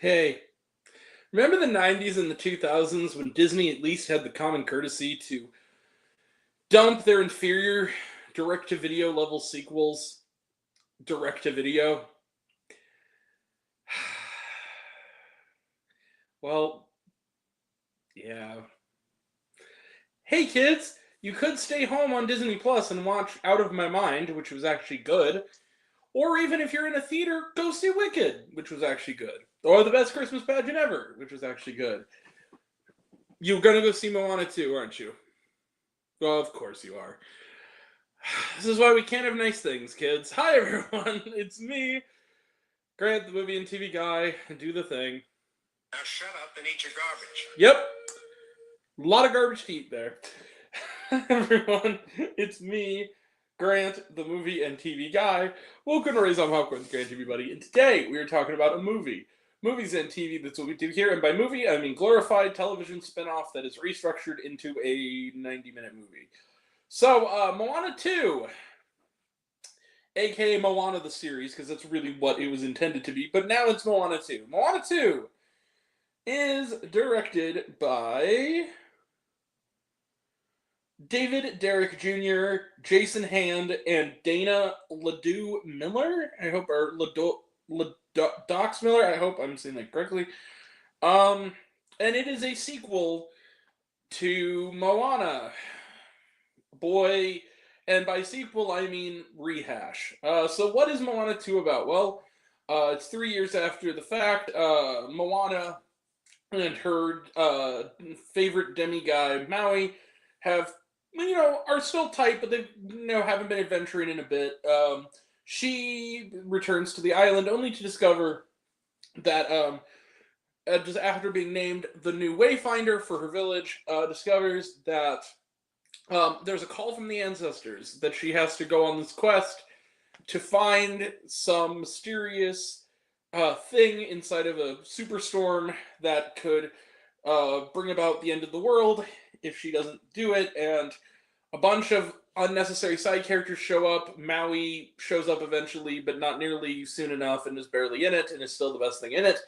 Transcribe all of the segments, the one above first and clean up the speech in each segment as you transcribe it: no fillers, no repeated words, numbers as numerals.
Hey, remember the 90s and the 2000s when Disney at least had the common courtesy to dump their inferior direct to video level sequels direct to video? Well, yeah. Hey kids, you could stay home on Disney Plus and watch Out of My Mind, which was actually good. Or even if you're in a theater, go see Wicked, which was actually good. Or The Best Christmas Pageant Ever, which was actually good. You're gonna go see Moana too, aren't you? Well, of course you are. This is why we can't have nice things, kids. Hi, everyone. It's me, Grant, the movie and TV guy. Do the thing. Now shut up and eat your garbage. Yep. A lot of garbage to eat there. Everyone, it's me, Grant, the movie and TV guy. Welcome to Raise on Popcorn's Grant TV Buddy. And today we are talking about a movie. Movies and TV, that's what we do here. And by movie, I mean glorified television spinoff that is restructured into a 90-minute movie. So, Moana 2, aka Moana the series, because that's really what it was intended to be, but now it's Moana 2. Moana 2 is directed by David Derrick Jr., Jason Hand, and Dana Ledoux Miller. I hope, or Ledoux Miller. I hope I'm saying that correctly. And it is a sequel to Moana. Boy, and by sequel I mean rehash. So what is Moana 2 about? Well, it's 3 years after the fact. Moana and her favorite demiguy Maui have, are still tight, but they, haven't been adventuring in a bit. She returns to the island only to discover that just after being named the new Wayfinder for her village, discovers that there's a call from the ancestors that she has to go on this quest to find some mysterious thing inside of a superstorm that could bring about the end of the world if she doesn't do it. And a bunch of unnecessary side characters show up. Maui shows up eventually, but not nearly soon enough, and is barely in it, and is still the best thing in it.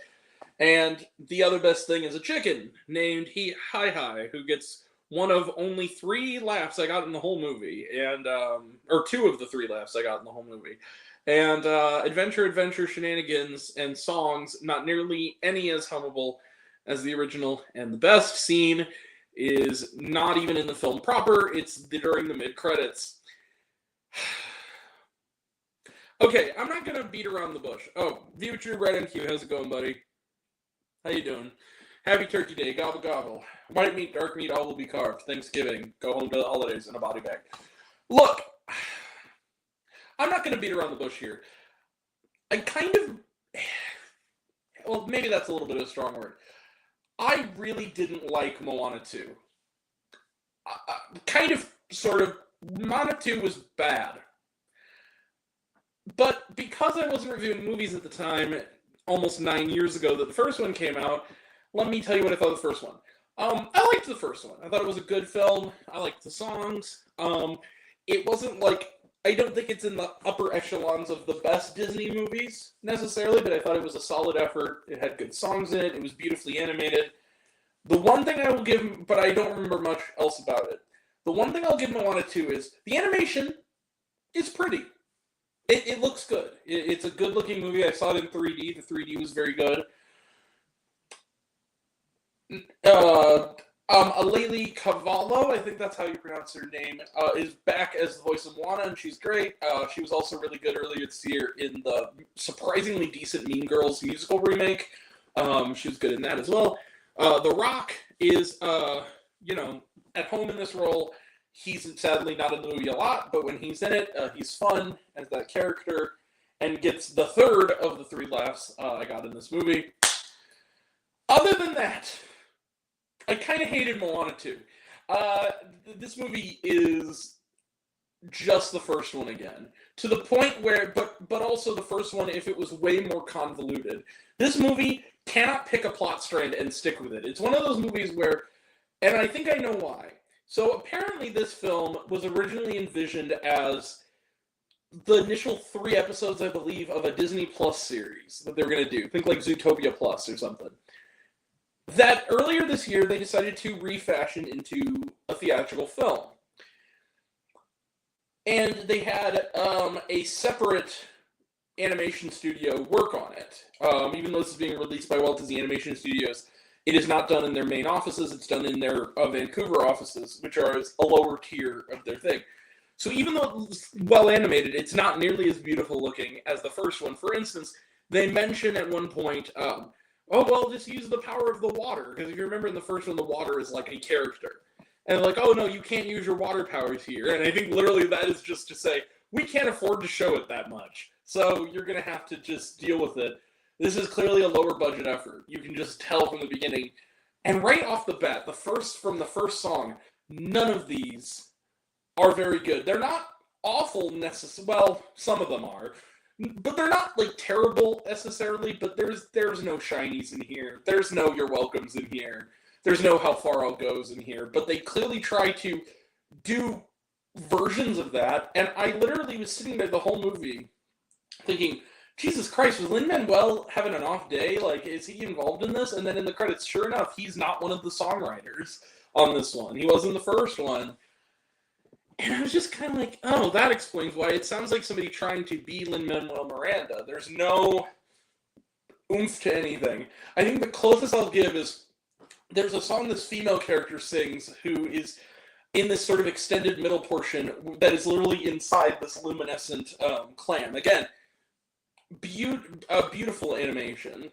And the other best thing is a chicken named Hi, who gets one of only 3 laughs I got in the whole movie, and or 2 of the 3 laughs I got in the whole movie. And adventure, shenanigans, and songs, not nearly any as hummable as the original. And the best scene is not even in the film proper, it's during the mid-credits. Okay, I'm not gonna beat around the bush. Oh, Future Red and Q, how's it going, buddy? How you doing? Happy Turkey Day, gobble gobble. White meat, dark meat, all will be carved. Thanksgiving, go home to the holidays in a body bag. Look, I'm not going to beat around the bush here. I kind of, well, maybe that's a little bit of a strong word. I really didn't like Moana 2. Moana 2 was bad. But because I wasn't reviewing movies at the time, almost 9 years ago that the first one came out, let me tell you what I thought of the first one. I liked the first one. I thought it was a good film. I liked the songs. It wasn't like, I don't think it's in the upper echelons of the best Disney movies necessarily, but I thought it was a solid effort. It had good songs in it. It was beautifully animated. The one thing I will give, but I don't remember much else about it. The one thing I'll give Moana 2 is the animation is pretty. It looks good. It's a good looking movie. I saw it in 3D. The 3D was very good. Aleli Cavallo, I think that's how you pronounce her name, is back as the voice of Moana, and she's great. She was also really good earlier this year in the surprisingly decent Mean Girls musical remake. She was good in that as well. The Rock is, at home in this role. He's sadly not in the movie a lot, but when he's in it, he's fun as that character, and gets the third of the 3 laughs I got in this movie. Other than that, I kind of hated Moana 2. This movie is just the first one again. To the point where, but also the first one if it was way more convoluted. This movie cannot pick a plot strand and stick with it. It's one of those movies where, and I think I know why. So apparently this film was originally envisioned as the initial 3 episodes, I believe, of a Disney Plus series that they're going to do. Think like Zootopia Plus or something. That earlier this year, they decided to refashion into a theatrical film. And they had a separate animation studio work on it. Even though this is being released by Walt Disney Animation Studios, it is not done in their main offices. It's done in their Vancouver offices, which are a lower tier of their thing. So even though it's well animated, it's not nearly as beautiful looking as the first one. For instance, they mention at one point, oh, well, just use the power of the water. Because if you remember in the first one, the water is like a character. And like, oh, no, you can't use your water powers here. And I think literally that is just to say, we can't afford to show it that much. So you're going to have to just deal with it. This is clearly a lower budget effort. You can just tell from the beginning. And right off the bat, from the first song, none of these are very good. They're not awful necessarily. Well, some of them are. But they're not like terrible necessarily, but there's no shinies in here. There's no you're welcomes in here. There's no how far I'll goes in here. But they clearly try to do versions of that. And I literally was sitting there the whole movie thinking, Jesus Christ, was Lin-Manuel having an off day? Like, is he involved in this? And then in the credits, sure enough, he's not one of the songwriters on this one. He was in the first one. And I was just kind of like, oh, that explains why it sounds like somebody trying to be Lin-Manuel Miranda. There's no oomph to anything. I think the closest I'll give is there's a song this female character sings who is in this sort of extended middle portion that is literally inside this luminescent clam. Again, beautiful animation.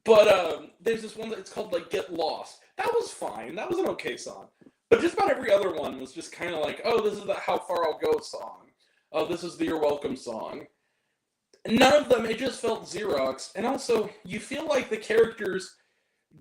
But there's this one that's called, like, Get Lost. That was fine. That was an okay song. But just about every other one was just kind of like, oh, this is the How Far I'll Go song. Oh, this is the You're Welcome song. None of them, it just felt Xerox. And also, you feel like the characters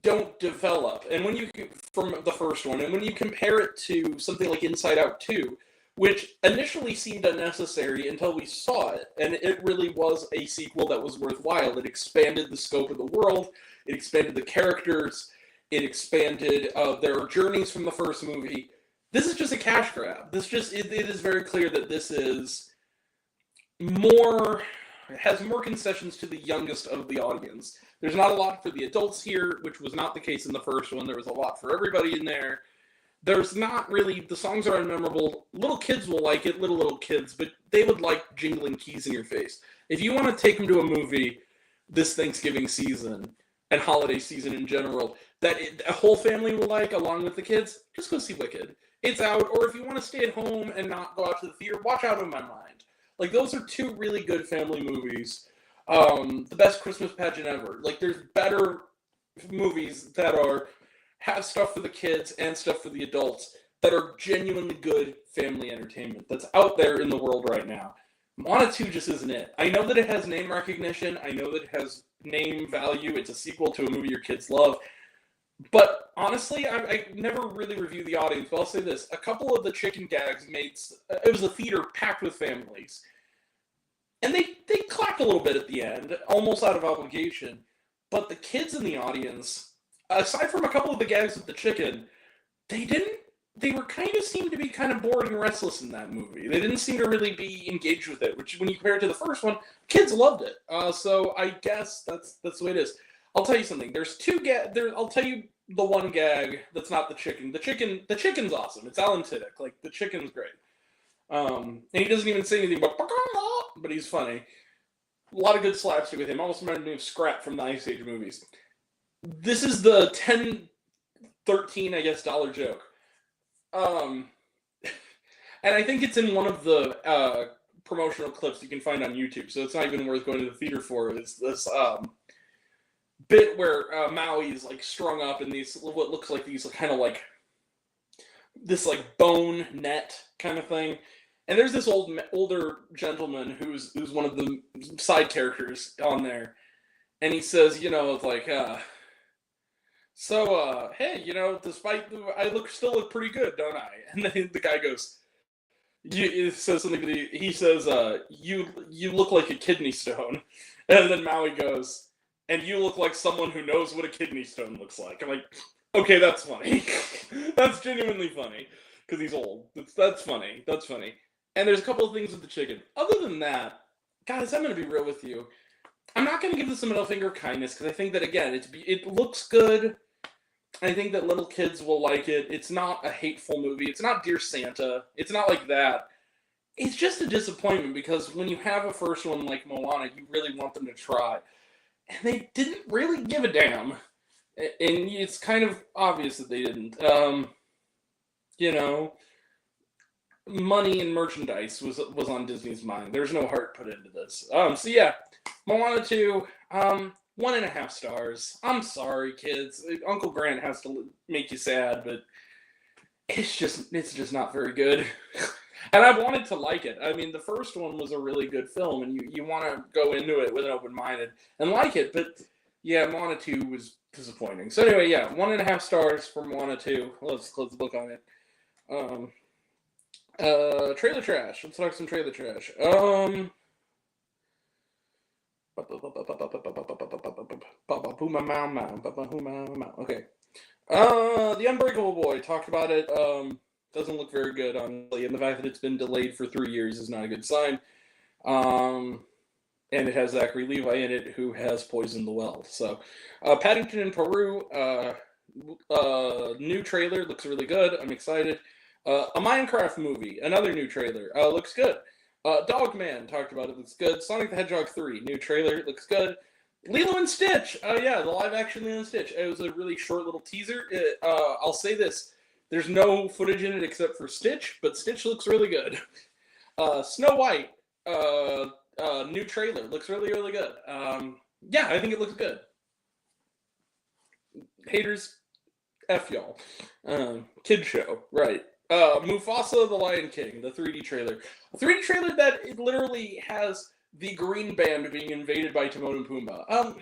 don't develop. And when you, from the first one, and when you compare it to something like Inside Out 2, which initially seemed unnecessary until we saw it, and it really was a sequel that was worthwhile. It expanded the scope of the world, it expanded the characters, it expanded their journeys from the first movie. This is just a cash grab. It is very clear that this is has more concessions to the youngest of the audience. There's not a lot for the adults here, which was not the case in the first one. There was a lot for everybody in there. There's not really, the songs are unmemorable. Little kids will like it, little kids, but they would like jingling keys in your face. If you want to take them to a movie this Thanksgiving season and holiday season in general, that a whole family will like, along with the kids, just go see Wicked. It's out, or if you want to stay at home and not go out to the theater, watch Out of My Mind. Like, those are two really good family movies. The best Christmas pageant ever. Like, there's better movies that have stuff for the kids and stuff for the adults that are genuinely good family entertainment that's out there in the world right now. Moana 2 just isn't it. I know that it has name recognition. I know that it has name value. It's a sequel to a movie your kids love. But honestly, I never really review the audience, but I'll say this. A couple of the chicken gags it was a theater packed with families. And they clapped a little bit at the end, almost out of obligation. But the kids in the audience, aside from a couple of the gags with the chicken, they were seemed to be kind of bored and restless in that movie. They didn't seem to really be engaged with it, which when you compare it to the first one, kids loved it. So I guess that's the way it is. I'll tell you something. There's two I'll tell you the one gag that's not the chicken. The chicken's awesome. It's Alan Tudyk. Like, the chicken's great. And he doesn't even say anything but he's funny. A lot of good slapstick with him. Almost reminded me of Scrap from the Ice Age movies. This is the 10, 13, I guess, dollar joke. And I think it's in one of the promotional clips you can find on YouTube, so it's not even worth going to the theater for. It's this bit where Maui is like strung up in these what looks like these kind of like this like bone net kind of thing, and there's this older gentleman who's one of the side characters on there, and he says, it's like, hey, despite I still look pretty good, don't I? And then the guy goes, it says something. He says, you look like a kidney stone, and then Maui goes, and you look like someone who knows what a kidney stone looks like. I'm like, okay, that's funny. That's genuinely funny because he's old. That's funny. That's funny. And there's a couple of things with the chicken. Other than that, guys, I'm going to be real with you. I'm not going to give this a middle finger of kindness because I think that, again, it looks good. I think that little kids will like it. It's not a hateful movie. It's not Dear Santa. It's not like that. It's just a disappointment because when you have a first one like Moana, you really want them to try. And they didn't really give a damn. And it's kind of obvious that they didn't. You know, money and merchandise was on Disney's mind. There's no heart put into this. So yeah, Moana 2, 1.5 stars. I'm sorry, kids. Uncle Grant has to make you sad, but it's just not very good. And I wanted to like it. I mean, the first one was a really good film, and you want to go into it with an open minded and like it. But yeah, Moana 2 was disappointing. So anyway, yeah, 1.5 stars for Moana 2. Let's look on it. Trailer trash. Let's talk some trailer trash. Okay. The Unbreakable Boy, talked about it. Doesn't look very good, honestly, and the fact that it's been delayed for 3 years is not a good sign. And it has Zachary Levi in it, who has poisoned the well. So, Paddington in Peru, new trailer, looks really good. I'm excited. A Minecraft movie, another new trailer, looks good. Dogman, talked about it, looks good. Sonic the Hedgehog 3, new trailer, looks good. Lilo and Stitch, yeah, the live action Lilo and Stitch. It was a really short little teaser. I'll say this, there's no footage in it except for Stitch, but Stitch looks really good. Snow White, new trailer, looks really, really good. Yeah, I think it looks good. Haters, F y'all. Kid show, right. Mufasa the Lion King, the 3D trailer. A 3D trailer that it literally has the green band being invaded by Timon and Pumbaa.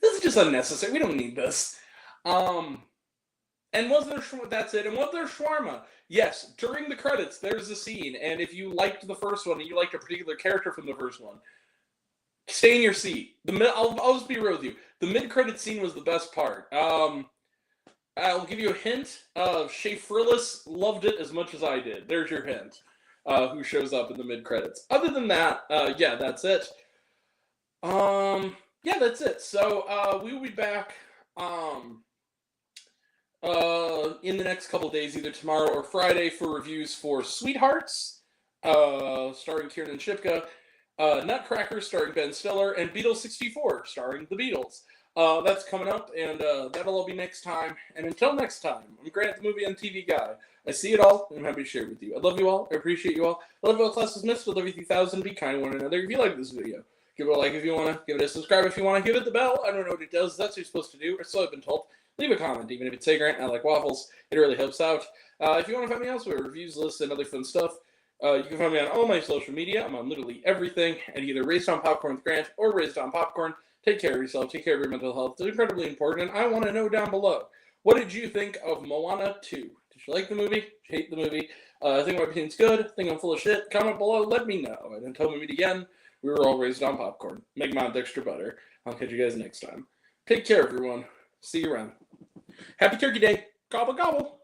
This is just unnecessary. We don't need this. And was there, that's it. And was there shawarma? Yes, during the credits, there's a scene. And if you liked the first one and you liked a particular character from the first one, stay in your seat. I'll just be real with you. The mid-credit scene was the best part. I'll give you a hint. Shay Frillis loved it as much as I did. There's your hint. Who shows up in the mid-credits. Other than that, yeah, that's it. Yeah, that's it. So, we will be back in the next couple days, either tomorrow or Friday, for reviews for Sweethearts, starring Kiernan Shipka, Nutcracker, starring Ben Stiller, and Beatles 64, starring the Beatles. That's coming up, and that'll all be next time. And until next time, I'm Grant, the movie and TV guy. I see it all, and I'm happy to share it with you. I love you all. I appreciate you all. I love you all. Class is missed. I love you 3,000. Be kind to one another. If you like this video, give it a like if you want to. Give it a subscribe if you want to. Give it the bell. I don't know what it does. That's what you're supposed to do, or so I've been told. Leave a comment, even if it's Hey Grant, I like waffles. It really helps out. If you want to find me elsewhere, reviews, lists, and other fun stuff, you can find me on all my social media. I'm on literally everything, and either Raised on Popcorn with Grant or Raised on Popcorn. Take care of yourself. Take care of your mental health. It's incredibly important, and I want to know down below, what did you think of Moana 2? Did you like the movie? Did you hate the movie? I think my opinion's good. Think I'm full of shit? Comment below. Let me know. And until we meet again, we were all raised on popcorn. Make mine with extra butter. I'll catch you guys next time. Take care, everyone. See you around. Happy Turkey Day. Gobble, gobble.